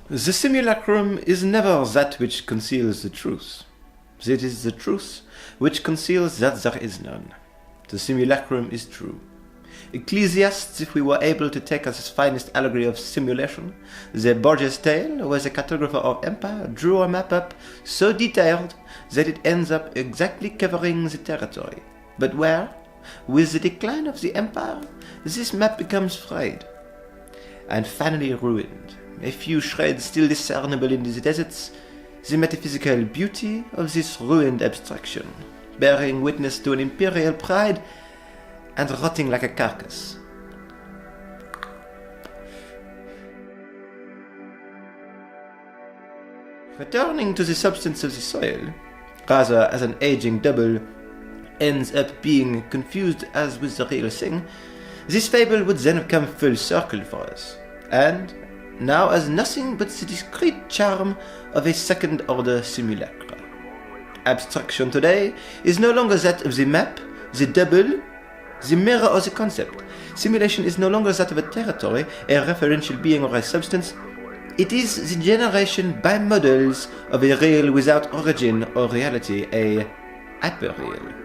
The simulacrum is never that which conceals the truth. It is the truth which conceals that there is none. The simulacrum is true. Ecclesiastes, if we were able to take as his finest allegory of simulation, the Borgia's tale, where the cartographer of empire drew a map up so detailed that it ends up exactly covering the territory, but where, with the decline of the empire, this map becomes frayed and finally ruined. A few shreds still discernible in the deserts, the metaphysical beauty of this ruined abstraction, bearing witness to an imperial pride and rotting like a carcass. Returning to the substance of the soil, rather as an aging double ends up being confused as with the real thing, this fable would then come full circle for us, and now as nothing but the discreet charm of a second-order simulacra. Abstraction today is no longer that of the map, the double, the mirror or the concept. Simulation is no longer that of a territory, a referential being or a substance. It is the generation by models of a real without origin or reality, a hyperreal.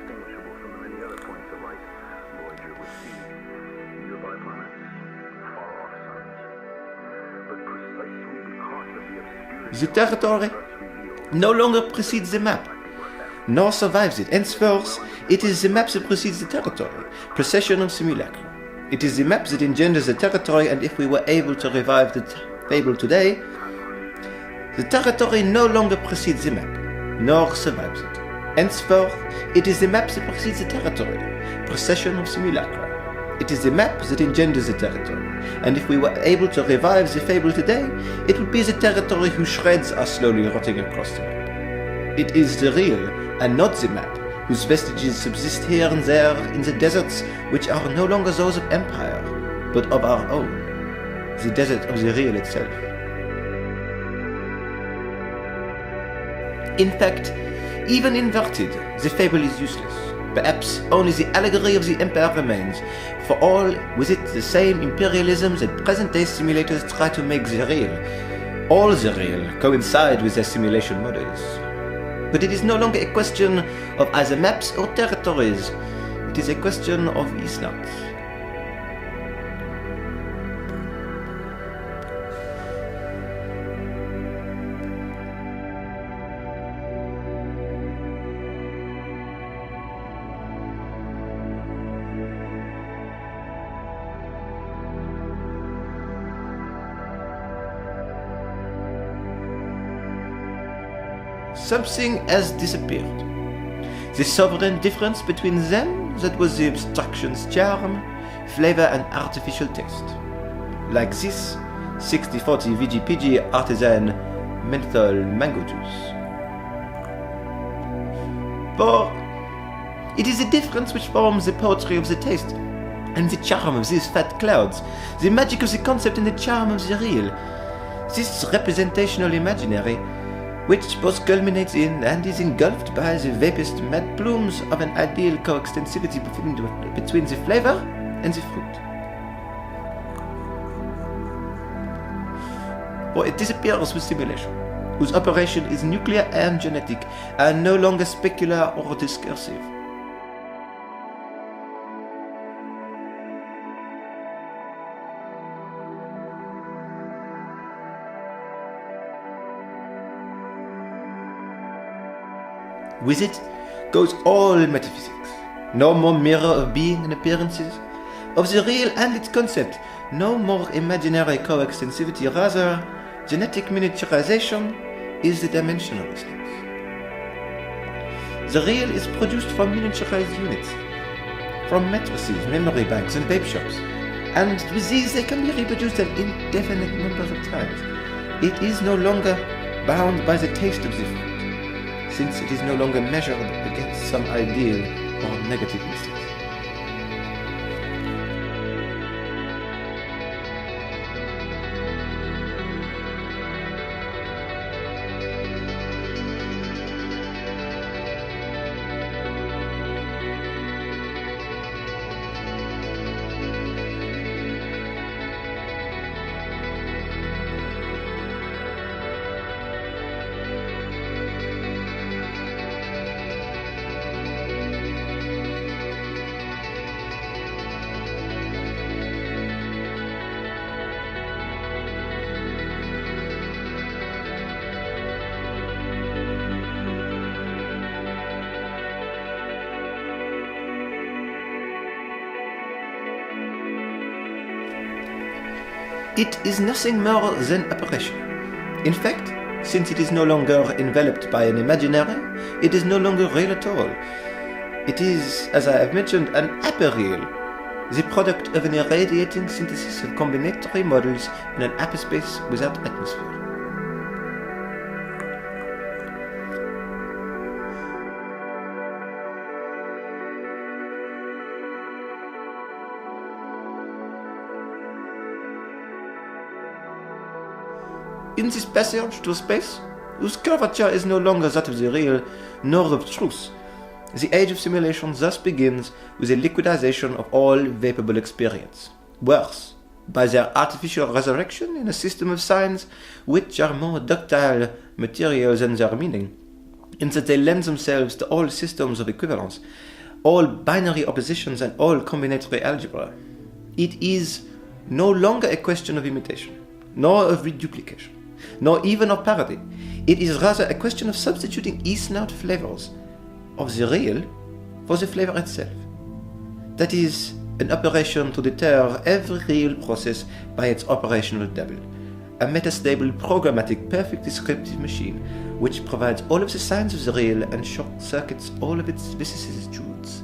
The territory no longer precedes the map, nor survives it. Henceforth, it is the map that precedes the territory, procession of simulacra. It is the map that engenders the territory, and if we were able to revive the fable today, the territory no longer precedes the map, nor survives it. Henceforth, it is the map that precedes the territory, procession of simulacra. It is the map that engenders the territory, and if we were able to revive the fable today, it would be the territory whose shreds are slowly rotting across the map. It is the real, and not the map, whose vestiges subsist here and there in the deserts which are no longer those of empire, but of our own, the desert of the real itself. In fact, even inverted, the fable is useless. Perhaps only the allegory of the empire remains, for all with it the same imperialism that present-day simulators try to make the real. All the real coincide with their simulation models. But it is no longer a question of either maps or territories, it is a question of islands. Something has disappeared. The sovereign difference between them that was the abstraction's charm, flavor and artificial taste. Like this 60-40 VGPG artisan menthol mango juice. For it is the difference which forms the poetry of the taste, and the charm of these fat clouds, the magic of the concept and the charm of the real. This representational imaginary, which both culminates in and is engulfed by the vapourist mad plumes of an ideal coextensivity between the flavour and the fruit. For it disappears with simulation, whose operation is nuclear and genetic, and no longer specular or discursive. With it goes all metaphysics. No more mirror of being and appearances, of the real and its concept. No more imaginary coextensivity, rather, genetic miniaturization is the dimension of these things. The real is produced from miniaturized units, from matrices, memory banks, and vape shops, and with these they can be reproduced an indefinite number of times. It is no longer bound by the taste of the fruit, since it is no longer measured against some ideal or negative instinct. it is nothing more than apparition. In fact, since it is no longer enveloped by an imaginary, it is no longer real at all. It is, as I have mentioned, an hyperreal, the product of an irradiating synthesis of combinatory models in an hyperspace without atmosphere. In this passage to space, whose curvature is no longer that of the real, nor of truth, the age of simulation thus begins with a liquidization of all vapable experience. Worse, by their artificial resurrection in a system of signs which are more ductile material than their meaning, in that they lend themselves to all systems of equivalence, all binary oppositions and all combinatory algebra. It is no longer a question of imitation, nor of reduplication, nor even of parody. It is rather a question of substituting e-snout flavors of the real for the flavor itself. That is an operation to deter every real process by its operational double, a metastable programmatic perfect descriptive machine which provides all of the signs of the real and short-circuits all of its vicissitudes.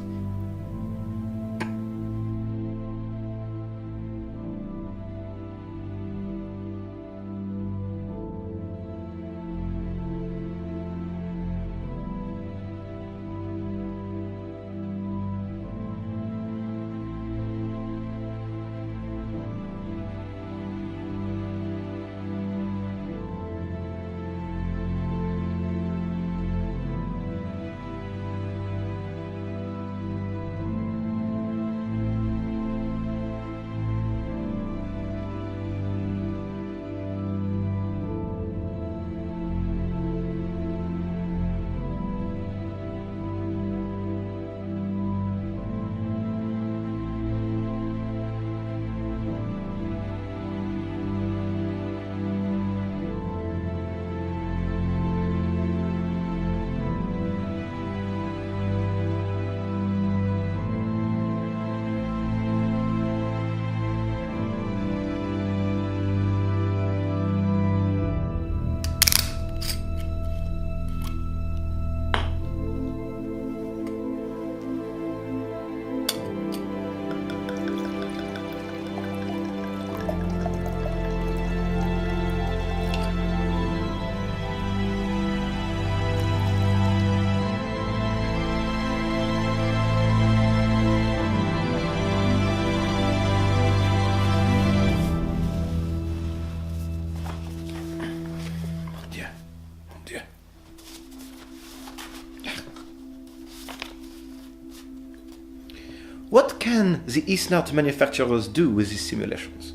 What can the e-snout manufacturers do with these simulations?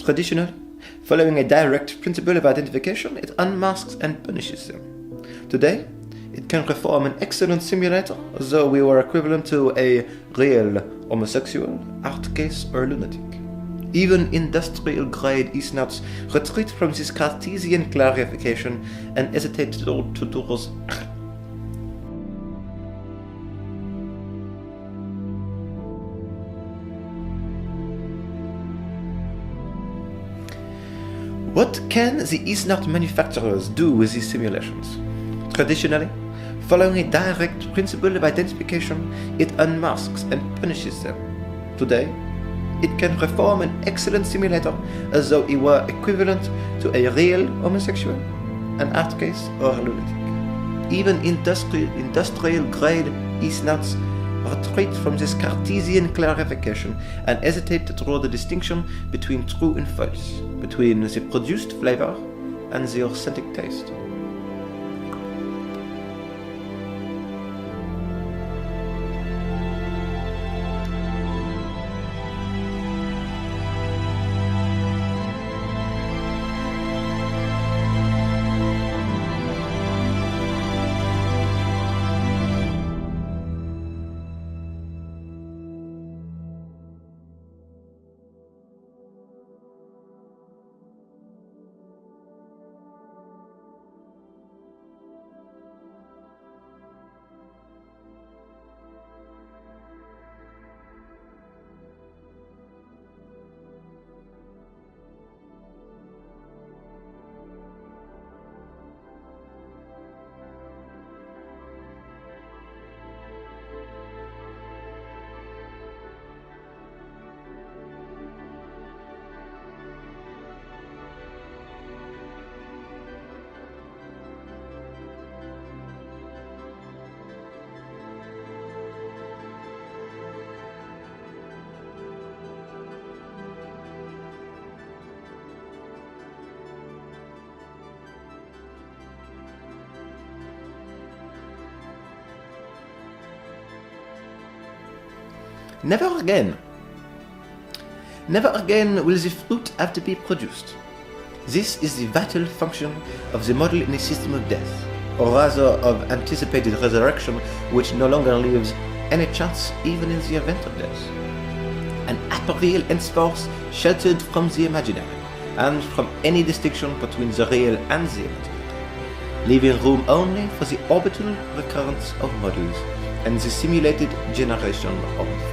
Traditionally, following a direct principle of identification, it unmasks and punishes them. Today, it can perform an excellent simulator, though we were equivalent to a real homosexual, art case, or lunatic. Even industrial-grade e-snouts retreat from this Cartesian clarification and hesitate towards What can the e-snout manufacturers do with these simulations? Traditionally, following a direct principle of identification, it unmasks and punishes them. Today, it can perform an excellent simulator as though it were equivalent to a real homosexual, an art case, or a lunatic. Even industrial-grade e-snouts retreat from this Cartesian clarification and hesitate to draw the distinction between true and false, between the produced flavor and the authentic taste. Never again will the fruit have to be produced. This is the vital function of the model in a system of death, or rather of anticipated resurrection, which no longer leaves any chance even in the event of death. An hyperreal henceforth sheltered from the imaginary, and from any distinction between the real and the imaginary, leaving room only for the orbital recurrence of models and the simulated generation of fruits.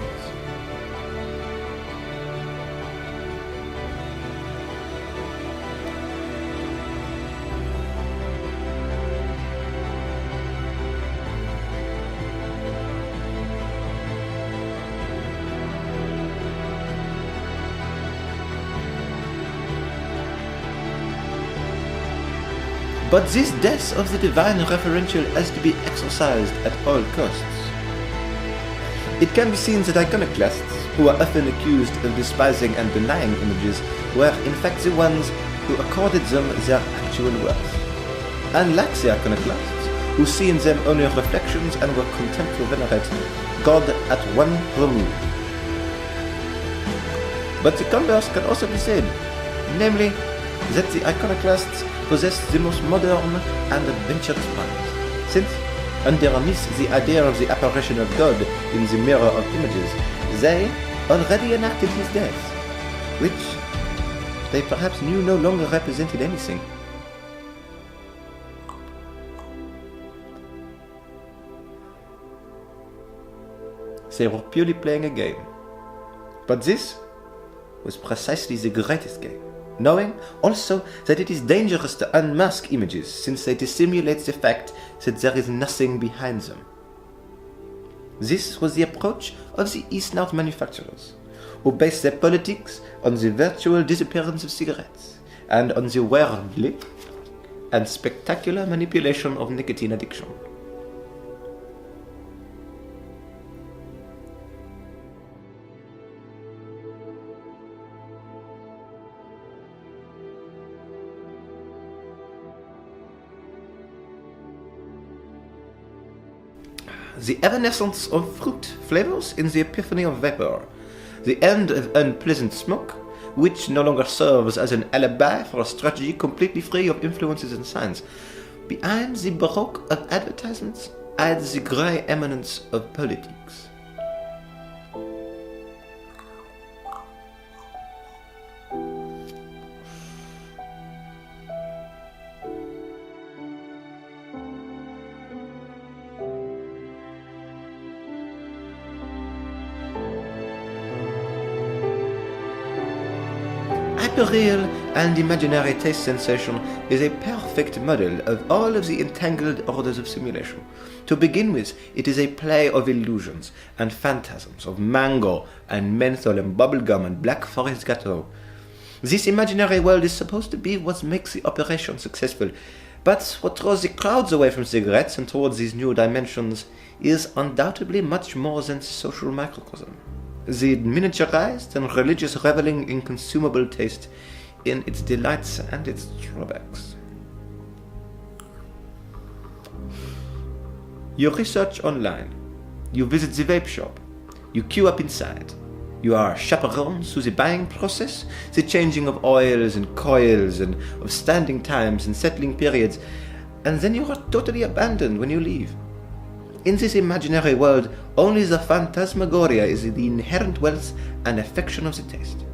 But this death of the divine referential has to be exercised at all costs. It can be seen that iconoclasts, who are often accused of despising and denying images, were in fact the ones who accorded them their actual worth. Unlike the iconoclasts, who see in them only reflections and were content to venerate God at one remove. But the converse can also be said, namely, that the iconoclasts possess the most modern and adventurous mind, since, underneath the idea of the apparition of God in the mirror of images, they already enacted his death, which they perhaps knew no longer represented anything. They were purely playing a game. But this was precisely the greatest game, knowing also that it is dangerous to unmask images since they dissimulate the fact that there is nothing behind them. This was the approach of the e-snuff manufacturers, who based their politics on the virtual disappearance of cigarettes and on the worldly and spectacular manipulation of nicotine addiction. The evanescence of fruit flavors in the epiphany of vapor, the end of unpleasant smoke, which no longer serves as an alibi for a strategy completely free of influences and signs. Behind the baroque of advertisements hides the grey eminence of politics. Hyperreal and imaginary taste sensation is a perfect model of all of the entangled orders of simulation. To begin with, it is a play of illusions and phantasms of mango and menthol and bubblegum and black forest gâteau. This imaginary world is supposed to be what makes the operation successful, but what draws the crowds away from cigarettes and towards these new dimensions is undoubtedly much more than social microcosm. The miniaturized and religious reveling in consumable taste, in its delights and its drawbacks. You research online, you visit the vape shop, you queue up inside, you are chaperoned through the buying process, the changing of oils and coils and of standing times and settling periods, and then you are totally abandoned when you leave. In this imaginary world, only the Phantasmagoria is the inherent wealth and affection of the taste.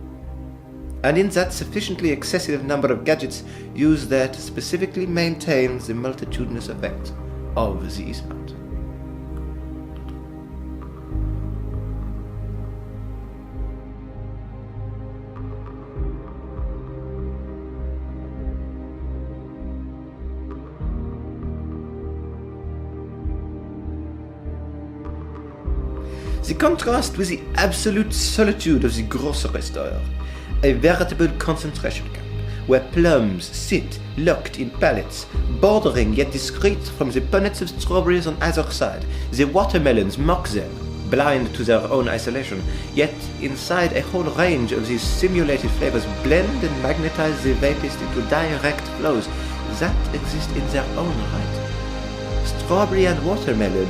And in that sufficiently excessive number of gadgets used there to specifically maintain the multitudinous effect of the e-snuff. The contrast with the absolute solitude of the grocery store, a veritable concentration camp, where plums sit locked in pallets, bordering yet discreet from the punnets of strawberries on either side. The watermelons mock them, blind to their own isolation, yet inside a whole range of these simulated flavors blend and magnetize the vapist into direct flows that exist in their own right. Strawberry and watermelon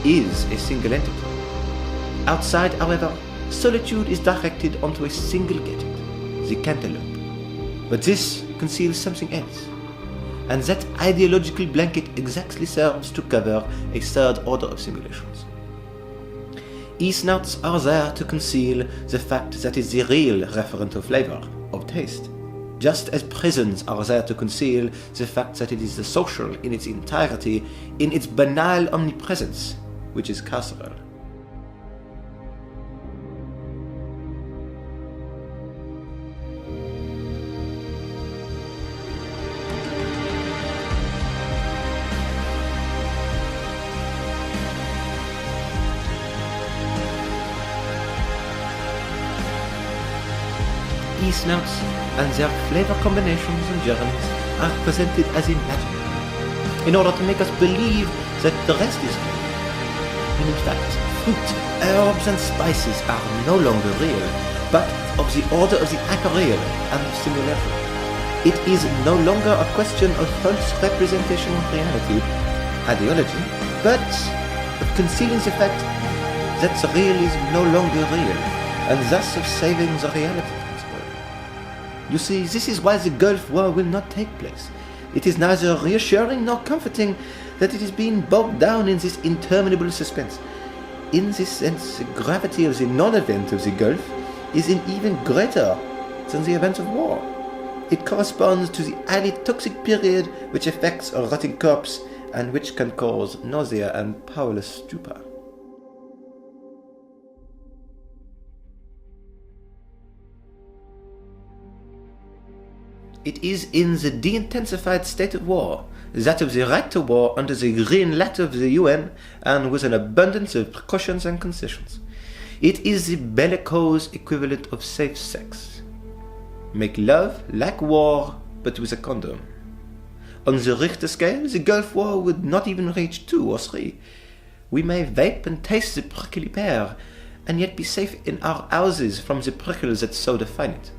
is a single entity. Outside, however, solitude is directed onto a single gadget, the cantaloupe. But this conceals something else, and that ideological blanket exactly serves to cover a third order of simulations. E-snouts are there to conceal the fact that it's the real referent of flavor, of taste, just as prisons are there to conceal the fact that it is the social in its entirety, in its banal omnipresence, which is carceral. E-snouts and their flavor combinations and journeys are presented as imaginary, in order to make us believe that the rest is real. When in fact, fruit, herbs and spices are no longer real, but of the order of the hyperreal and of simulacra. It is no longer a question of false representation of reality, ideology, but of concealing the fact that the real is no longer real, and thus of saving the reality. You see, this is why the Gulf War will not take place. It is neither reassuring nor comforting that it is being bogged down in this interminable suspense. In this sense, the gravity of the non-event of the Gulf is even greater than the event of war. It corresponds to the highly toxic period which affects a rotting corpse and which can cause nausea and powerless stupor. It is in the de-intensified state of war, that of the right to war under the green light of the UN and with an abundance of precautions and concessions. It is the bellicose equivalent of safe sex. Make love like war, but with a condom. On the Richter scale, the Gulf War would not even reach 2 or 3. We may vape and taste the prickly pear, and yet be safe in our houses from the prickles that so define it.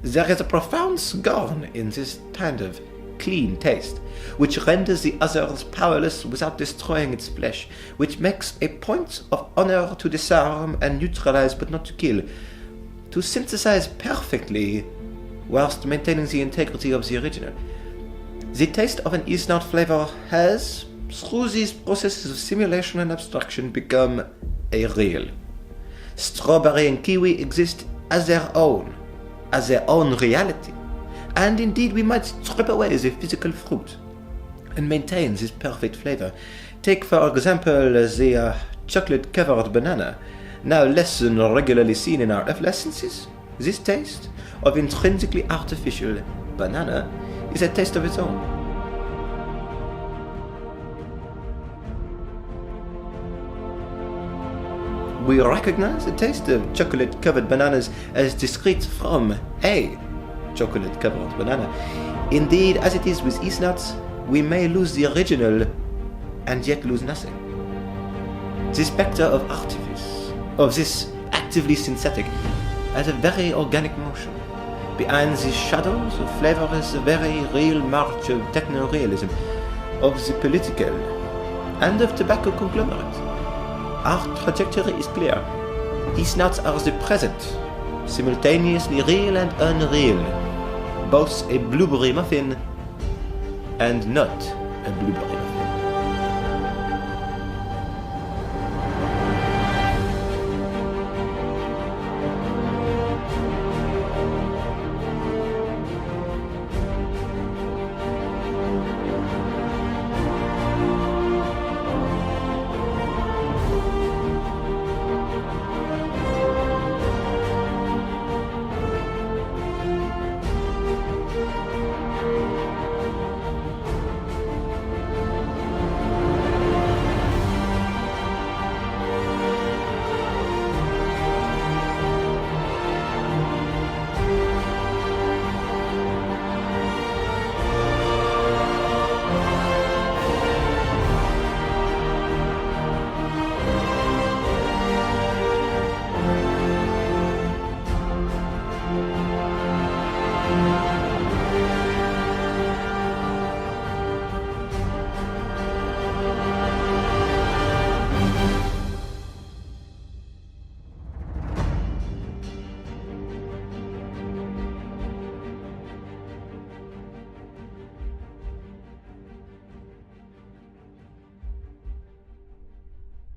There is a profound scorn in this kind of clean taste, which renders the others powerless without destroying its flesh, which makes a point of honor to disarm and neutralize but not to kill, to synthesize perfectly whilst maintaining the integrity of the original. The taste of an e-snout flavor has, through these processes of simulation and abstraction, become a real. Strawberry and kiwi exist as their own reality, and indeed we might strip away the physical fruit and maintain this perfect flavor. Take for example the chocolate-covered banana, now less than regularly seen in our adolescences. This taste of intrinsically artificial banana is a taste of its own. We recognize the taste of chocolate-covered bananas as discrete from a chocolate-covered banana. Indeed, as it is with e-snouts, we may lose the original and yet lose nothing. The spectre of artifice, of this actively synthetic, has a very organic motion. Behind these shadows of flavor is a very real march of techno-realism, of the political, and of tobacco conglomerate. Our trajectory is clear. E-snouts are the present, simultaneously real and unreal, both a blueberry muffin and not a blueberry muffin.